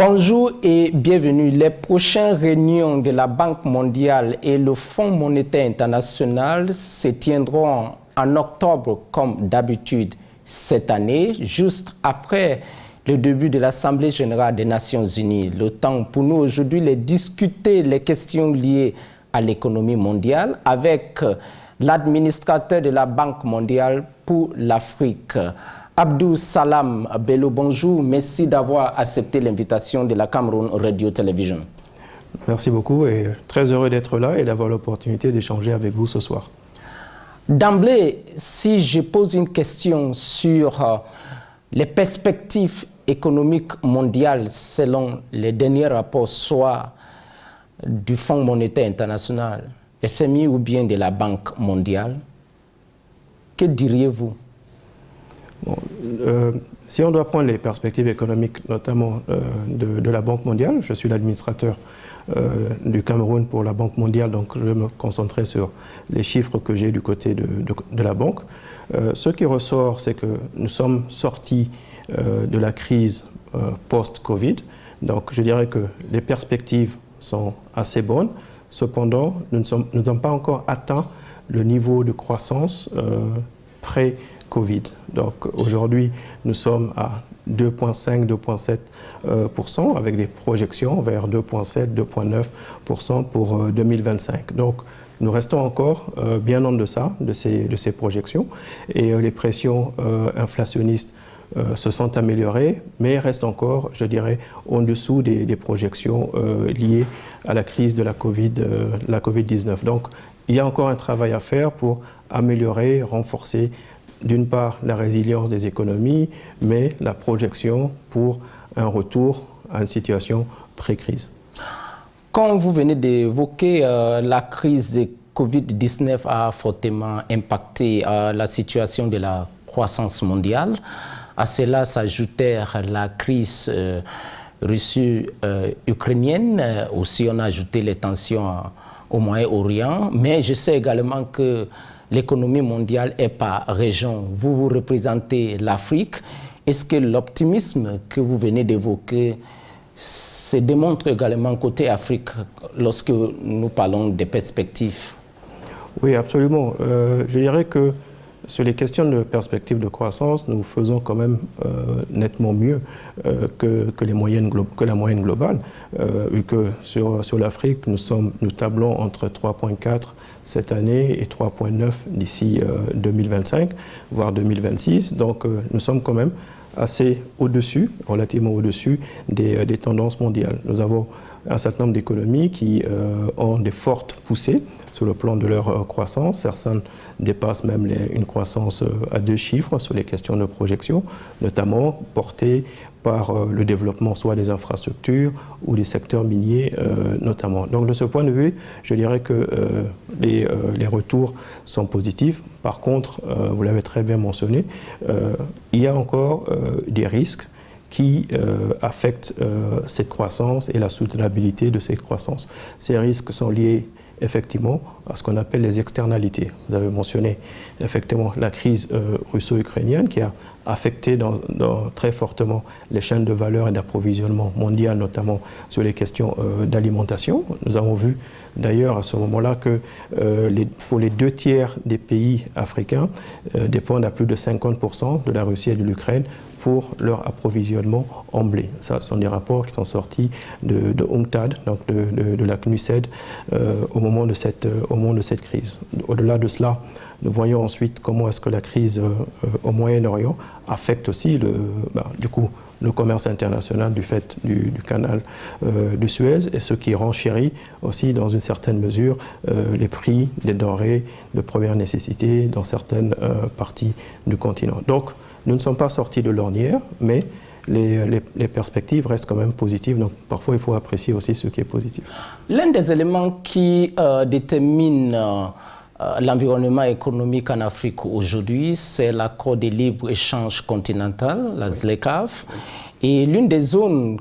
Bonjour et bienvenue. Les prochaines réunions de la Banque mondiale et le Fonds monétaire international se tiendront en octobre comme d'habitude cette année, juste après le début de l'Assemblée générale des Nations unies. Le temps pour nous aujourd'hui de discuter les questions liées à l'économie mondiale avec l'administrateur de la Banque mondiale pour l'Afrique. Abdou Salam Bello, bonjour. Merci d'avoir accepté l'invitation de la Cameroun Radio Télévision. Merci beaucoup et très heureux d'être là et d'avoir l'opportunité d'échanger avec vous ce soir. D'emblée, si je pose une question sur les perspectives économiques mondiales selon les derniers rapports, soit du Fonds monétaire international, FMI ou bien de la Banque mondiale, que diriez-vous? Bon, si on doit prendre les perspectives économiques, notamment de la Banque mondiale, je suis l'administrateur du Cameroun pour la Banque mondiale, donc je vais me concentrer sur les chiffres que j'ai du côté de la banque. Ce qui ressort, c'est que nous sommes sortis de la crise post-Covid, donc je dirais que les perspectives sont assez bonnes. Cependant, nous n'avons pas encore atteint le niveau de croissance pré-Covid. Donc aujourd'hui, nous sommes à 2,5-2,7% avec des projections vers 2,7-2,9% pour 2025. Donc nous restons encore bien en deçà de ces projections et les pressions inflationnistes se sont améliorées, mais restent encore, je dirais, en dessous des projections liées à la crise de la Covid-19. Donc il y a encore un travail à faire pour améliorer, renforcer d'une part la résilience des économies, mais la projection pour un retour à une situation pré-crise. Quand vous venez d'évoquer la crise de Covid-19 a fortement impacté la situation de la croissance mondiale, à cela s'ajoutait la crise russo-ukrainienne, aussi on a ajouté les tensions au Moyen-Orient, mais je sais également que l'économie mondiale est par région. Vous représentez l'Afrique. Est-ce que l'optimisme que vous venez d'évoquer se démontre également côté Afrique lorsque nous parlons des perspectives? Oui, absolument. Je dirais que sur les questions de perspectives de croissance, nous faisons quand même nettement mieux que la moyenne globale, vu que sur l'Afrique, nous tablons entre 3,4 cette année et 3,9 d'ici 2025, voire 2026. Donc nous sommes quand même assez au-dessus, relativement au-dessus des tendances mondiales. Nous avons un certain nombre d'économies qui ont des fortes poussées sur le plan de leur croissance. Certaines dépassent même une croissance à 2 chiffres sur les questions de projection, notamment portées par le développement soit des infrastructures ou des secteurs miniers notamment. Donc de ce point de vue, je dirais que les retours sont positifs. Par contre, vous l'avez très bien mentionné, il y a encore des risques qui affectent cette croissance et la soutenabilité de cette croissance. Ces risques sont liés effectivement à ce qu'on appelle les externalités. Vous avez mentionné effectivement la crise russo-ukrainienne qui a affecté très fortement les chaînes de valeur et d'approvisionnement mondial, notamment sur les questions d'alimentation. Nous avons vu d'ailleurs à ce moment-là que pour les 2 tiers des pays africains dépendent à plus de 50% de la Russie et de l'Ukraine pour leur approvisionnement en blé. Ça, ce sont des rapports qui sont sortis de UNCTAD, donc de la CNUSED, au moment de cette crise. Au-delà de cela, nous voyons ensuite comment est-ce que la crise au Moyen-Orient affecte aussi le commerce international du fait du canal de Suez, et ce qui renchérit aussi dans une certaine mesure les prix des denrées de première nécessité dans certaines parties du continent. Donc nous ne sommes pas sortis de l'ornière, mais les perspectives restent quand même positives. Donc parfois il faut apprécier aussi ce qui est positif. L'un des éléments qui détermine l'environnement économique en Afrique aujourd'hui, c'est l'accord de libre-échange continental, la ZLECAf. Et l'une des zones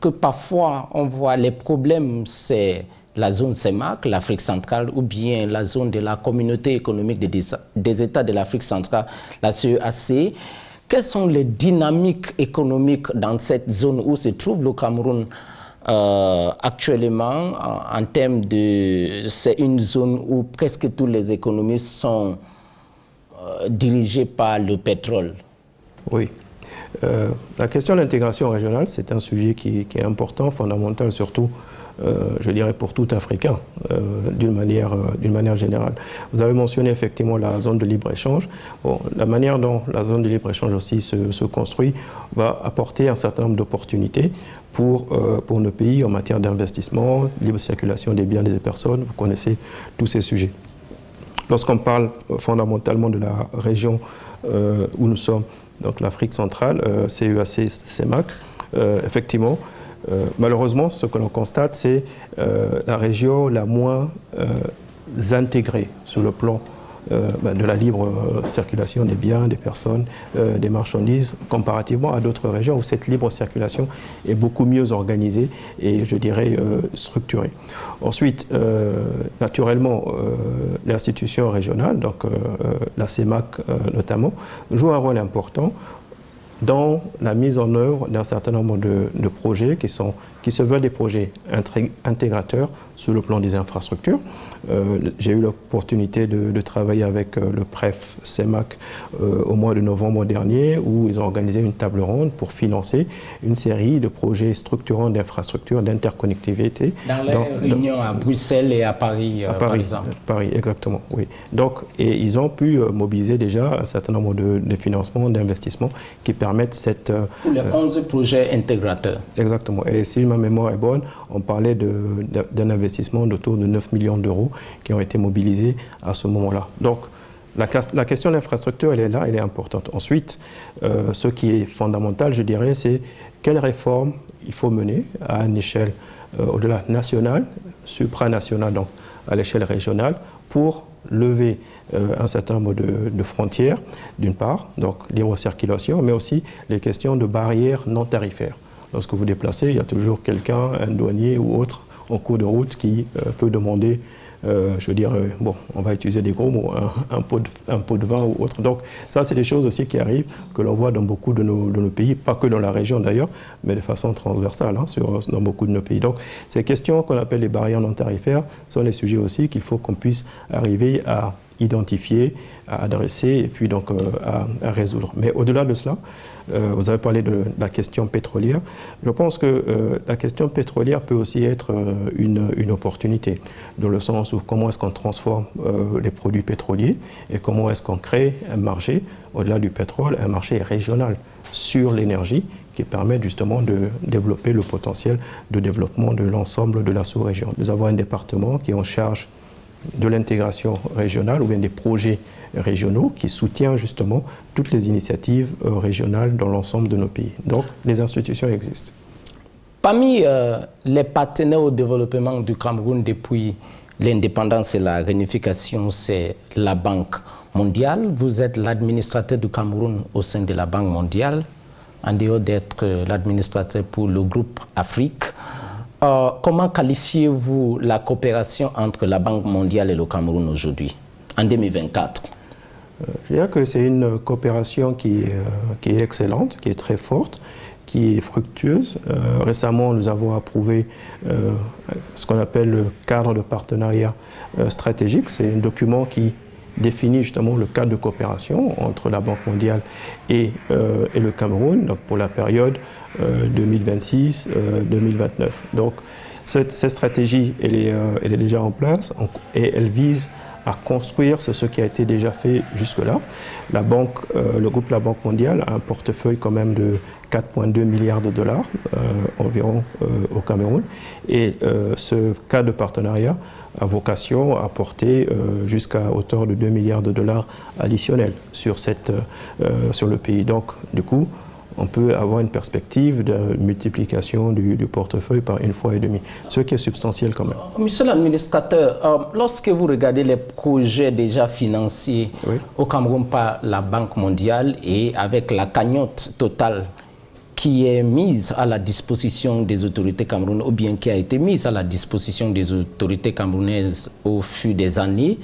que parfois on voit les problèmes, c'est la zone CEMAC, l'Afrique centrale, ou bien la zone de la communauté économique des États de l'Afrique centrale, la CEAC. quelles sont les dynamiques économiques dans cette zone où se trouve le Cameroun actuellement, en termes de... C'est une zone où presque toutes les économies sont dirigées par le pétrole. Oui. La question de l'intégration régionale, c'est un sujet qui est important, fondamental, surtout, je dirais, pour tout Africain, d'une manière générale. Vous avez mentionné effectivement la zone de libre-échange. Bon, la manière dont la zone de libre-échange aussi se construit va apporter un certain nombre d'opportunités pour nos pays en matière d'investissement, libre circulation des biens et des personnes. Vous connaissez tous ces sujets. Lorsqu'on parle fondamentalement de la région où nous sommes, donc l'Afrique centrale, CEAC, CEMAC, effectivement, malheureusement, ce que l'on constate, c'est la région la moins intégrée sur le plan de la libre circulation des biens, des personnes, des marchandises, comparativement à d'autres régions où cette libre circulation est beaucoup mieux organisée et, je dirais, structurée. Ensuite, naturellement, l'institution régionale, donc la CEMAC notamment, joue un rôle important dans la mise en œuvre d'un certain nombre de projets qui se veulent des projets intégrateurs sur le plan des infrastructures. J'ai eu l'opportunité de travailler avec le préf CEMAC au mois de novembre dernier, où ils ont organisé une table ronde pour financer une série de projets structurants d'infrastructures, d'interconnectivité. Dans les réunions à Bruxelles et à Paris, par exemple. Paris, exactement, oui. Donc, et ils ont pu mobiliser déjà un certain nombre de financements, d'investissements qui permettent cette... Pour les 11 projets intégrateurs. Exactement. Et si ma mémoire est bonne, on parlait d'un investissement d'autour de 9 millions d'euros qui ont été mobilisés à ce moment-là. Donc, la question de l'infrastructure, elle est là, elle est importante. Ensuite, ce qui est fondamental, je dirais, c'est quelles réformes il faut mener à une échelle au-delà nationale, supranationale, donc à l'échelle régionale, pour lever un certain nombre de frontières, d'une part, donc libre circulation, mais aussi les questions de barrières non tarifaires. Lorsque vous déplacez, il y a toujours quelqu'un, un douanier ou autre, en cours de route qui peut demander, je veux dire, bon, on va utiliser des gros mots, un pot de vin ou autre. Donc ça, c'est des choses aussi qui arrivent, que l'on voit dans beaucoup de nos pays, pas que dans la région d'ailleurs, mais de façon transversale dans beaucoup de nos pays. Donc ces questions qu'on appelle les barrières non tarifaires sont des sujets aussi qu'il faut qu'on puisse arriver à identifier, à adresser et puis donc à résoudre. Mais au-delà de cela, vous avez parlé de la question pétrolière. Je pense que la question pétrolière peut aussi être une opportunité, dans le sens où comment est-ce qu'on transforme les produits pétroliers et comment est-ce qu'on crée un marché, au-delà du pétrole, un marché régional sur l'énergie qui permet justement de développer le potentiel de développement de l'ensemble de la sous-région. Nous avons un département qui est en charge de l'intégration régionale ou bien des projets régionaux qui soutient justement toutes les initiatives régionales dans l'ensemble de nos pays. Donc, les institutions existent. Parmi les partenaires au développement du Cameroun depuis l'indépendance et la réunification, c'est la Banque mondiale. Vous êtes l'administrateur du Cameroun au sein de la Banque mondiale, en dehors d'être l'administrateur pour le groupe Afrique. Comment qualifiez-vous la coopération entre la Banque mondiale et le Cameroun aujourd'hui, en 2024? Je dirais que c'est une coopération qui est excellente, qui est très forte, qui est fructueuse. Récemment, nous avons approuvé ce qu'on appelle le cadre de partenariat stratégique. C'est un document qui définit justement le cadre de coopération entre la Banque mondiale et le Cameroun, donc pour la période 2026-2029. Donc cette stratégie, elle est déjà en place et elle vise à construire ce qui a été déjà fait jusque-là. Le groupe La Banque mondiale a un portefeuille quand même de 4,2 milliards de dollars environ au Cameroun. Et ce cadre de partenariat a vocation à porter jusqu'à hauteur de 2 milliards de dollars additionnels sur le pays. Donc, du coup, on peut avoir une perspective de multiplication du portefeuille par 1,5 fois, ce qui est substantiel quand même. Monsieur l'administrateur, lorsque vous regardez les projets déjà financés au Cameroun par la Banque mondiale et avec la cagnotte totale qui est mise à la disposition des autorités camerounaises, ou bien qui a été mise à la disposition des autorités camerounaises au fil des années,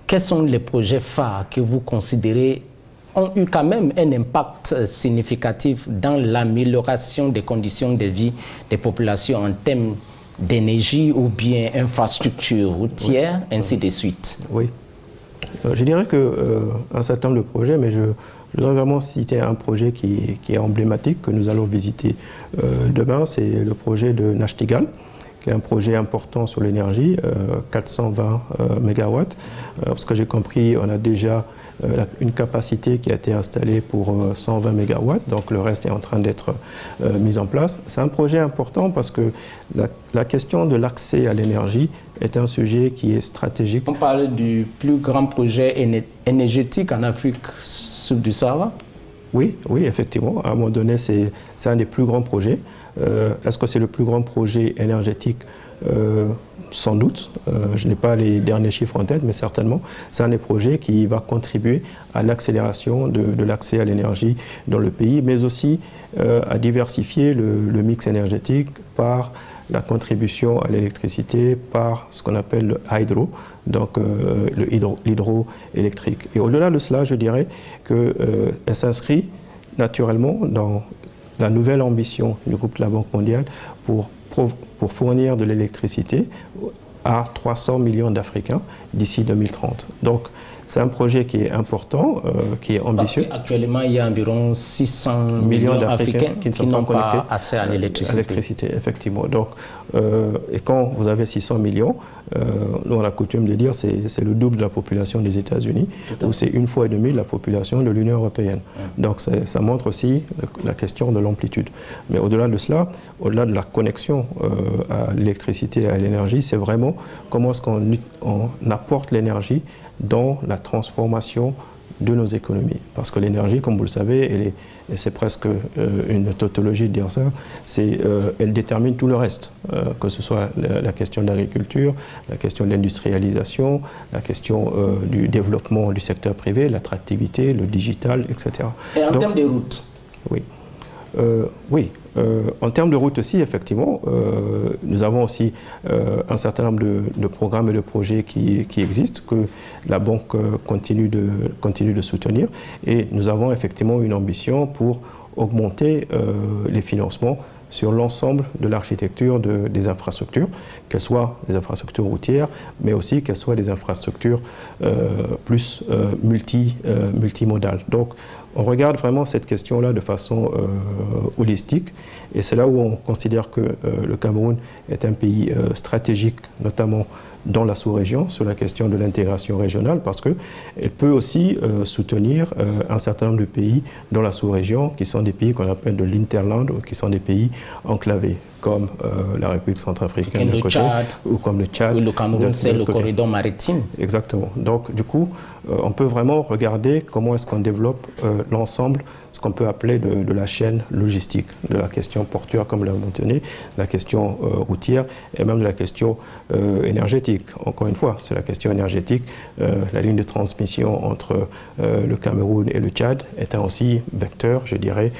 quels sont les projets phares que vous considérez ont eu quand même un impact significatif dans l'amélioration des conditions de vie des populations en termes d'énergie ou bien infrastructures routières, ainsi de suite. Oui. Je dirais qu'un certain nombre de projets, mais je voudrais vraiment citer un projet qui est emblématique, que nous allons visiter demain, c'est le projet de Nachtigal, qui est un projet important sur l'énergie, 420 MW. Parce que j'ai compris, on a déjà une capacité qui a été installée pour 120 MW, donc le reste est en train d'être mis en place. C'est un projet important parce que la question de l'accès à l'énergie est un sujet qui est stratégique. On parle du plus grand projet énergétique en Afrique sous du Sahara? Oui, oui, effectivement. À un moment donné, c'est un des plus grands projets. Est-ce que c'est le plus grand projet énergétique? Sans doute. Je n'ai pas les derniers chiffres en tête, mais certainement. C'est un des projets qui va contribuer à l'accélération de l'accès à l'énergie dans le pays, mais aussi à diversifier le mix énergétique par la contribution à l'électricité par ce qu'on appelle le hydro, donc l'hydroélectrique. Et au-delà de cela, je dirais qu'elle s'inscrit naturellement dans la nouvelle ambition du groupe de la Banque mondiale pour fournir de l'électricité à 300 millions d'Africains d'ici 2030. Donc, c'est un projet qui est important, qui est ambitieux. Actuellement, il y a environ 600 millions d'Africains qui n'ont pas accès à l'électricité. Effectivement. Donc, et quand vous avez 600 millions, nous on a coutume de dire c'est le double de la population des États-Unis, ou c'est 1,5 fois la population de l'Union européenne. Donc, ça montre aussi la question de l'amplitude. Mais au-delà de cela, au-delà de la connexion à l'électricité et à l'énergie, c'est vraiment comment est-ce qu'on apporte l'énergie dans la transformation de nos économies. Parce que l'énergie, comme vous le savez, et c'est presque une tautologie de dire ça, elle détermine tout le reste, que ce soit la question de l'agriculture, la question de l'industrialisation, la question du développement du secteur privé, l'attractivité, le digital, etc. Et en termes de routes? Oui. Oui. En termes de route aussi, effectivement, nous avons aussi un certain nombre de programmes et de projets qui existent, que la Banque continue de soutenir. Et nous avons effectivement une ambition pour augmenter les financements sur l'ensemble de l'architecture des infrastructures, qu'elles soient des infrastructures routières, mais aussi qu'elles soient des infrastructures plus multimodales. Donc, on regarde vraiment cette question-là de façon holistique, et c'est là où on considère que le Cameroun est un pays stratégique, notamment dans la sous-région, sur la question de l'intégration régionale, parce qu'elle peut aussi soutenir un certain nombre de pays dans la sous-région, qui sont des pays qu'on appelle de l'interland, ou qui sont des pays enclavés, comme la République centrafricaine d'un côté, ou comme le Tchad. Le Cameroun, c'est le corridor maritime. Exactement. Donc, du coup, on peut vraiment regarder comment est-ce qu'on développe l'ensemble, ce qu'on peut appeler de la chaîne logistique, de la question portuaire, comme l'a mentionné, la question routière, et même de la question énergétique. Encore une fois, c'est la question énergétique. La ligne de transmission entre le Cameroun et le Tchad est aussi vecteur, je dirais,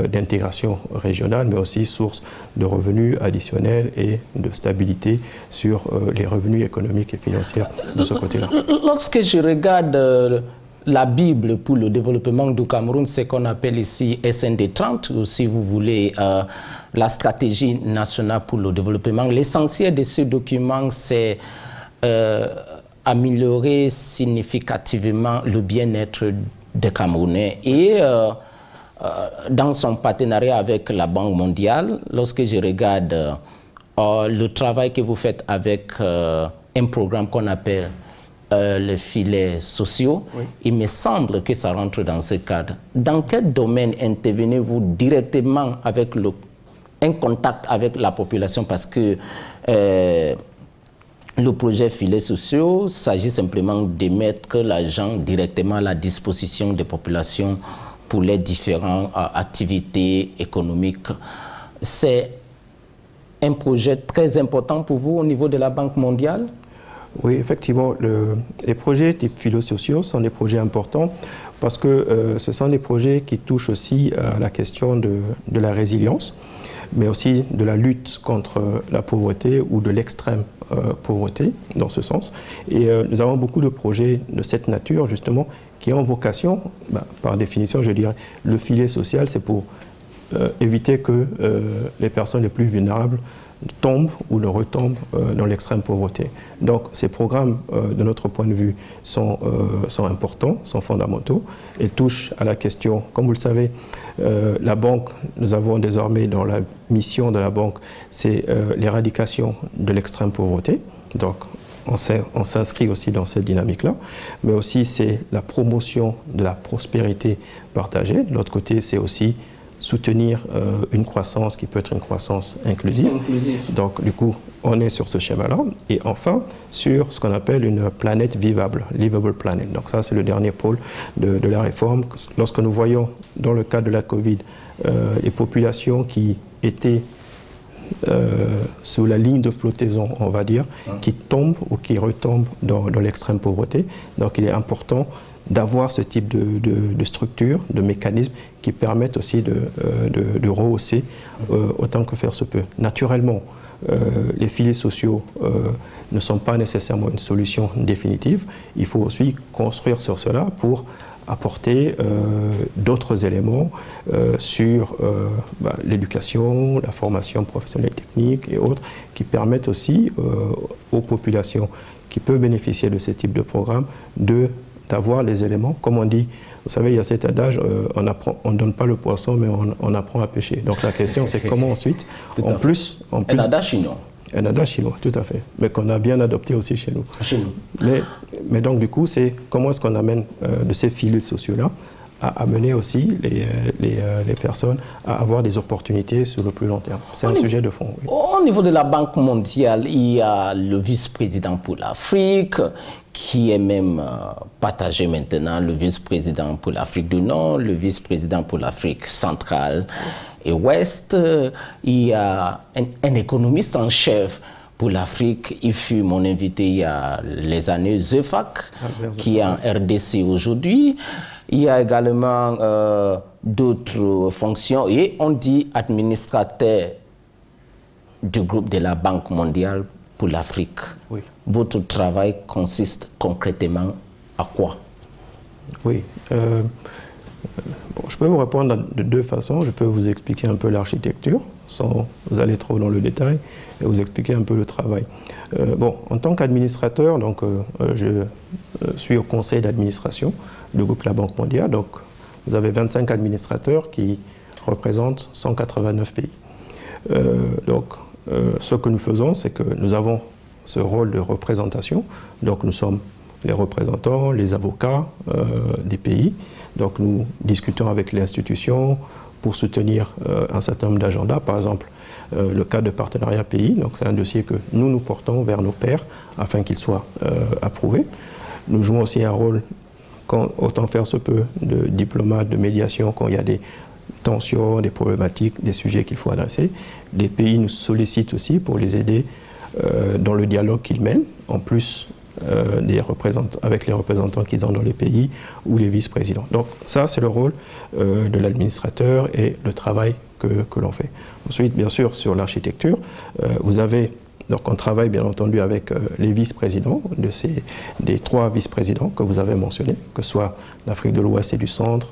d'intégration régionale, mais aussi source de revenus additionnels et de stabilité sur les revenus économiques et financiers de ce côté-là. Lorsque je regarde la Bible pour le développement du Cameroun, c'est qu'on appelle ici SND 30, ou si vous voulez, la stratégie nationale pour le développement. L'essentiel de ce document, c'est améliorer significativement le bien-être des Camerounais. Et dans son partenariat avec la Banque mondiale, lorsque je regarde le travail que vous faites avec un programme qu'on appelle les filets sociaux, oui, il me semble que ça rentre dans ce cadre. Dans quel domaine intervenez-vous directement avec un contact avec la population? Parce que le projet filets sociaux s'agit simplement de mettre l'argent directement à la disposition des populations pour les différentes activités économiques. C'est un projet très important pour vous au niveau de la Banque mondiale? Oui, effectivement, les projets type filets sociaux sont des projets importants parce que ce sont des projets qui touchent aussi à la question de la résilience. mais aussi de la lutte contre la pauvreté ou de l'extrême pauvreté, dans ce sens. Et nous avons beaucoup de projets de cette nature, justement, qui ont vocation, par définition, je dirais, le filet social, c'est pour éviter que les personnes les plus vulnérables tombent ou ne retombent dans l'extrême pauvreté. Donc ces programmes, de notre point de vue, sont importants, sont fondamentaux. Ils touchent à la question, comme vous le savez, la banque, nous avons désormais dans la mission de la banque, c'est l'éradication de l'extrême pauvreté. Donc on s'inscrit aussi dans cette dynamique-là, mais aussi c'est la promotion de la prospérité partagée. De l'autre côté, c'est aussi soutenir une croissance qui peut être une croissance inclusive. Donc, du coup, on est sur ce schéma-là. Et enfin, sur ce qu'on appelle une planète vivable, livable planet. Donc, ça, c'est le dernier pôle de la réforme. Lorsque nous voyons, dans le cadre de la Covid, les populations qui étaient sous la ligne de flottaison, on va dire, qui tombent ou qui retombent dans l'extrême pauvreté. Donc, il est important d'avoir ce type de structure, de mécanismes qui permettent aussi de rehausser autant que faire se peut. Naturellement, les filets sociaux ne sont pas nécessairement une solution définitive. Il faut aussi construire sur cela pour apporter d'autres éléments sur l'éducation, la formation professionnelle technique et autres qui permettent aussi aux populations qui peuvent bénéficier de ce type de programme d'avoir les éléments. Comme on dit, vous savez, il y a cet adage, on ne donne pas le poisson, mais on apprend à pêcher. Donc la question, c'est comment ensuite, en plus... Un adage chinois. Un adage chinois, tout à fait, mais qu'on a bien adopté aussi chez nous. Chez nous. Mais donc du coup, c'est comment est-ce qu'on amène de ces filets sociaux-là à amener aussi les personnes à avoir des opportunités sur le plus long terme. C'est un sujet de fond. Oui. Au niveau de la Banque mondiale, il y a le vice-président pour l'Afrique, qui est même partagé maintenant, le vice-président pour l'Afrique du Nord, le vice-président pour l'Afrique centrale et ouest. Il y a un économiste en chef pour l'Afrique. Il fut mon invité il y a les années Zefak, qui est en RDC aujourd'hui. Il y a également d'autres fonctions et on dit administrateur du groupe de la Banque mondiale pour l'Afrique. Oui. Votre travail consiste concrètement à quoi? Oui. Je peux vous répondre de deux façons. Je peux vous expliquer un peu l'architecture, sans aller trop dans le détail, et vous expliquer un peu le travail. En tant qu'administrateur, je suis au conseil d'administration du groupe La Banque mondiale. Donc, vous avez 25 administrateurs qui représentent 189 pays. Ce que nous faisons, c'est que nous avons ce rôle de représentation. Donc, nous sommes les représentants, les avocats des pays. Donc, nous discutons avec l'institution pour soutenir un certain nombre d'agendas. Par exemple, le cadre de partenariat pays. Donc, c'est un dossier que nous portons vers nos pairs afin qu'il soit approuvé. Nous jouons aussi un rôle, autant faire se peut, de diplomate, de médiation quand il y a des tensions, des problématiques, des sujets qu'il faut adresser. Les pays nous sollicitent aussi pour les aider dans le dialogue qu'ils mènent, en plus avec les représentants qu'ils ont dans les pays ou les vice-présidents. Donc ça, c'est le rôle de l'administrateur et le travail que l'on fait. Ensuite, bien sûr, sur l'architecture, donc on travaille bien entendu avec les vice-présidents des 3 vice-présidents que vous avez mentionnés, que ce soit l'Afrique de l'Ouest et du Centre,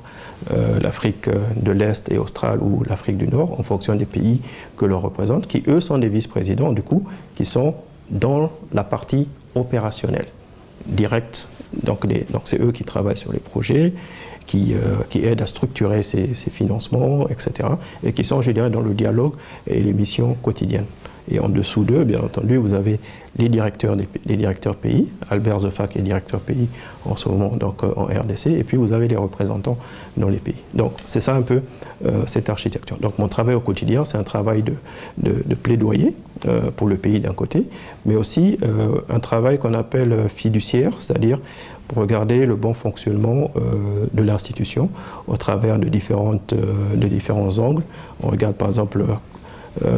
l'Afrique de l'Est et australe ou l'Afrique du Nord, en fonction des pays que l'on représente, qui eux sont des vice-présidents, du coup, qui sont dans la partie opérationnelle, directe. Donc c'est eux qui travaillent sur les projets, qui aident à structurer ces financements, etc. Et qui sont, je dirais, dans le dialogue et les missions quotidiennes. Et en dessous d'eux, bien entendu, vous avez les directeurs pays. Albert Zefak est directeur pays en ce moment, donc en RDC. Et puis vous avez les représentants dans les pays. Donc c'est ça un peu cette architecture. Donc mon travail au quotidien, c'est un travail de plaidoyer pour le pays d'un côté, mais aussi un travail qu'on appelle fiduciaire, c'est-à-dire pour regarder le bon fonctionnement de l'institution au travers de différents angles. On regarde par exemple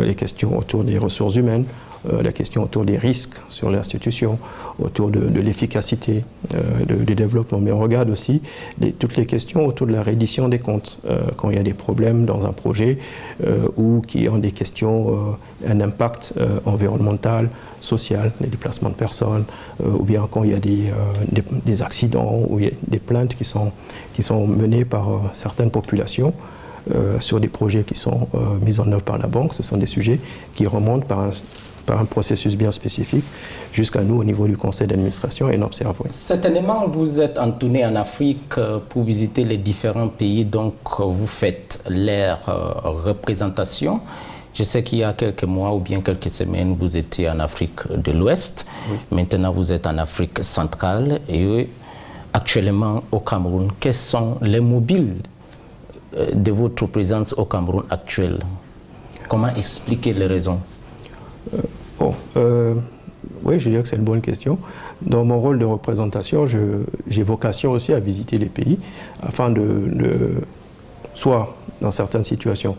les questions autour des ressources humaines, la question autour des risques sur l'institution, autour de l'efficacité du développement. Mais on regarde aussi toutes les questions autour de la reddition des comptes. Quand il y a des problèmes dans un projet ou qui ont des questions, un impact environnemental, social, les déplacements de personnes, ou bien quand il y a des accidents ou il y a des plaintes qui sont menées par certaines populations sur des projets qui sont mis en œuvre par la banque. Ce sont des sujets qui remontent par un processus bien spécifique jusqu'à nous au niveau du conseil d'administration et n'observe. Certainement, vous êtes en tournée en Afrique pour visiter les différents pays, donc vous faites leur représentation. Je sais qu'il y a quelques mois ou bien quelques semaines, vous étiez en Afrique de l'Ouest. Oui. Maintenant, vous êtes en Afrique centrale et actuellement au Cameroun. Quels sont les mobiles de votre présence au Cameroun actuelle? Comment expliquer les raisons? Oui, je dirais que c'est une bonne question. Dans mon rôle de représentation, j'ai vocation aussi à visiter les pays afin soit dans certaines situations,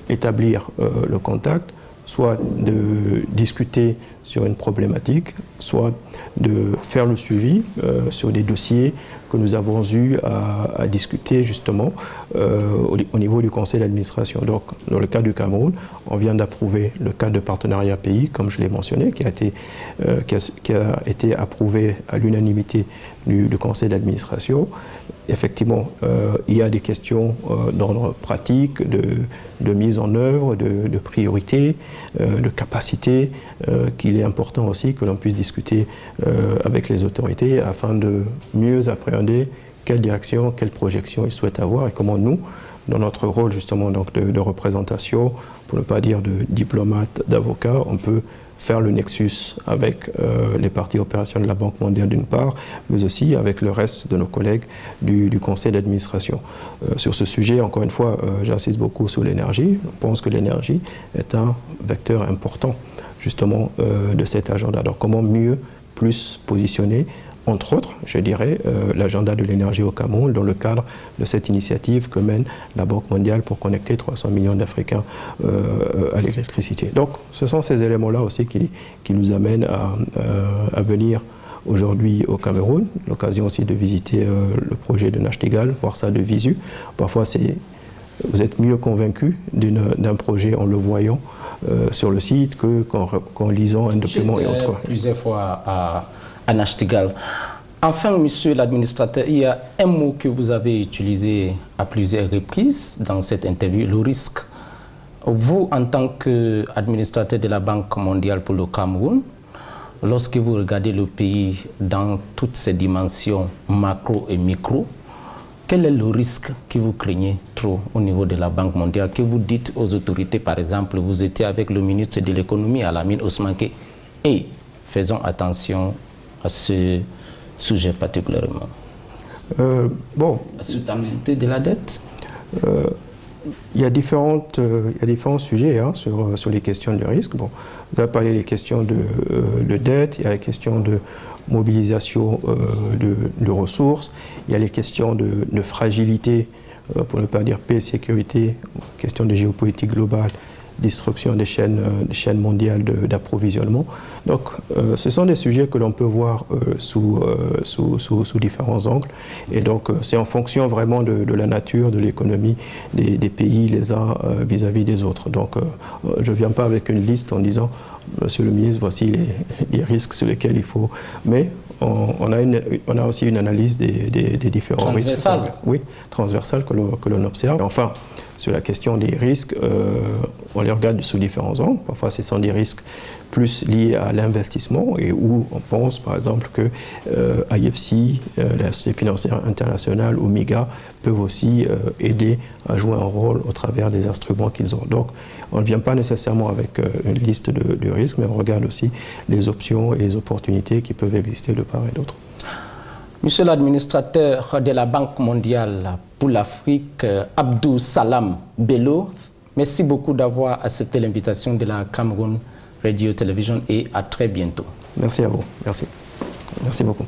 établir le contact, soit de discuter sur une problématique, soit de faire le suivi sur des dossiers que nous avons eu à discuter justement au niveau du conseil d'administration. Donc, dans le cas du Cameroun, on vient d'approuver le cadre de partenariat pays, comme je l'ai mentionné, qui a été approuvé à l'unanimité du conseil d'administration. Effectivement, il y a des questions d'ordre pratique, de mise en œuvre, de priorité, de capacité, qu'il est important aussi que l'on puisse discuter avec les autorités afin de mieux appréhender quelle direction, quelle projection ils souhaitent avoir et comment nous, dans notre rôle justement donc de représentation, pour ne pas dire de diplomate, d'avocat, on peut faire le nexus avec les parties opérationnelles de la Banque mondiale d'une part, mais aussi avec le reste de nos collègues du conseil d'administration. Sur ce sujet, encore une fois, j'insiste beaucoup sur l'énergie. Je pense que l'énergie est un vecteur important justement de cet agenda. Alors comment mieux, plus positionner, entre autres, je dirais, l'agenda de l'énergie au Cameroun dans le cadre de cette initiative que mène la Banque mondiale pour connecter 300 millions d'Africains à l'électricité. Donc, ce sont ces éléments-là aussi qui nous amènent à venir aujourd'hui au Cameroun. L'occasion aussi de visiter le projet de Nachtigal, voir ça de visu. Parfois, vous êtes mieux convaincu d'un projet en le voyant sur le site qu'en lisant un document et autres. Plusieurs fois à Nachtigal. Enfin, monsieur l'administrateur, il y a un mot que vous avez utilisé à plusieurs reprises dans cette interview, le risque. Vous, en tant qu'administrateur de la Banque mondiale pour le Cameroun, lorsque vous regardez le pays dans toutes ses dimensions macro et micro, quel est le risque que vous craignez trop au niveau de la Banque mondiale, que vous dites aux autorités, par exemple, vous étiez avec le ministre de l'économie, Alamine Ousmane, et faisons attention à ce sujet particulièrement. La soutenabilité de la dette. Il y a différents sujets sur les questions de risque. Bon, vous avez parlé des questions de dette, il y a les questions de mobilisation de ressources, il y a les questions de fragilité, pour ne pas dire paix et sécurité, questions de géopolitique globale, disruption des chaînes mondiales d'approvisionnement. Donc, ce sont des sujets que l'on peut voir sous différents angles. Et donc, c'est en fonction vraiment de la nature, de l'économie des pays les uns vis-à-vis des autres. Donc, je ne viens pas avec une liste en disant, Monsieur le ministre, voici les risques sur lesquels il faut... Mais on a aussi une analyse des différents risques. Transversale. Oui, transversale que l'on observe. Enfin, sur la question des risques, on les regarde sous différents angles. Parfois, ce sont des risques plus liés à l'investissement et où on pense, par exemple, que IFC, l'Institut financier international ou MIGA peuvent aussi aider à jouer un rôle au travers des instruments qu'ils ont. Donc, on ne vient pas nécessairement avec une liste de risques, mais on regarde aussi les options et les opportunités qui peuvent exister de part et d'autre. Monsieur l'administrateur de la Banque mondiale pour l'Afrique, Abdou Salam Bello, merci beaucoup d'avoir accepté l'invitation de la Cameroun Radio Television et à très bientôt. Merci à vous. Merci. Merci beaucoup.